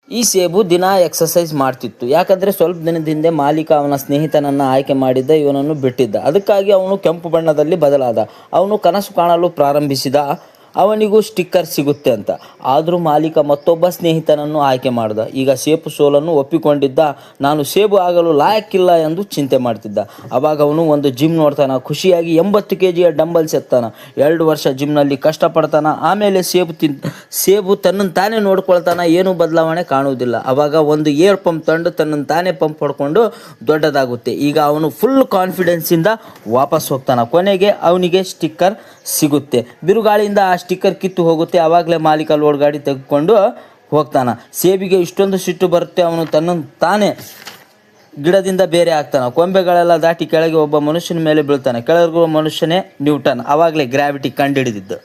ಈ ಸೇಬು ದಿನ ಎಕ್ಸಸೈಸ್ ಮಾಡ್ತಿತ್ತು. ಯಾಕಂದರೆ ಸ್ವಲ್ಪ ದಿನದ ಹಿಂದೆ ಮಾಲೀಕ ಅವನ ಸ್ನೇಹಿತನನ್ನು ಆಯ್ಕೆ ಮಾಡಿದ್ದ, ಇವನನ್ನು ಬಿಟ್ಟಿದ್ದ. ಅದಕ್ಕಾಗಿ ಅವನು ಕೆಂಪು ಬಣ್ಣದಲ್ಲಿ ಬದಲಾದ. ಅವನು ಕನಸು ಕಾಣಲು ಪ್ರಾರಂಭಿಸಿದ, ಅವನಿಗೂ ಸ್ಟಿಕ್ಕರ್ ಸಿಗುತ್ತೆ ಅಂತ. ಆದರೂ ಮಾಲೀಕ ಮತ್ತೊಬ್ಬ ಸ್ನೇಹಿತನನ್ನು ಆಯ್ಕೆ ಮಾಡಿದ. ಈಗ ಸೇಬು ಸೋಲನ್ನು ಒಪ್ಪಿಕೊಂಡಿದ್ದ. ನಾನು ಸೇಬು ಆಗಲು ಲಾಯಕ್ಕಿಲ್ಲ ಎಂದು ಚಿಂತೆ ಮಾಡ್ತಿದ್ದ. ಅವಾಗ ಅವನು ಒಂದು ಜಿಮ್ ನೋಡ್ತಾನ. ಖುಷಿಯಾಗಿ 80 kg ಡಂಬಲ್ಸ್ ಎತ್ತಾನ. 2 ವರ್ಷ ಜಿಮ್ನಲ್ಲಿ ಕಷ್ಟಪಡ್ತಾನ. ಆಮೇಲೆ ಸೇಬು ತನ್ನನ್ನು ತಾನೇ ನೋಡ್ಕೊಳ್ತಾನ. ಏನೂ ಬದಲಾವಣೆ ಕಾಣುವುದಿಲ್ಲ. ಅವಾಗ ಒಂದು ಏರ್ ಪಂಪ್ ತಂದು ತನ್ನನ್ನು ತಾನೇ ಪಂಪ್ ಹೊಡ್ಕೊಂಡು ದೊಡ್ಡದಾಗುತ್ತೆ. ಈಗ ಅವನು ಫುಲ್ ಕಾನ್ಫಿಡೆನ್ಸಿಂದ ವಾಪಸ್ ಹೋಗ್ತಾನ. ಕೊನೆಗೆ ಅವನಿಗೆ ಸ್ಟಿಕ್ಕರ್ ಸಿಗುತ್ತೆ. ಬಿರುಗಾಳಿಯಿಂದ ಆ ಸ್ಟಿಕ್ಕರ್ ಕಿತ್ತು ಹೋಗುತ್ತೆ. ಆವಾಗಲೇ ಮಾಲೀಕ ಲೋಡ್ ಗಾಡಿ ತೆಗೆದುಕೊಂಡು ಹೋಗ್ತಾನ. ಸೇಬಿಗೆ ಇಷ್ಟೊಂದು ಸಿಟ್ಟು ಬರುತ್ತೆ. ಅವನು ತನ್ನನ್ನು ತಾನೇ ಗಿಡದಿಂದ ಬೇರೆ ಆಗ್ತಾನೆ. ಕೊಂಬೆಗಳೆಲ್ಲ ದಾಟಿ ಕೆಳಗೆ ಒಬ್ಬ ಮನುಷ್ಯನ ಮೇಲೆ ಬೀಳ್ತಾನೆ. ಕೆಳಗಿರುವ ಮನುಷ್ಯನೇ ನ್ಯೂಟನ್. ಆವಾಗಲೇ ಗ್ರಾವಿಟಿ ಕಂಡುಹಿಡಿದಿದ್ದು.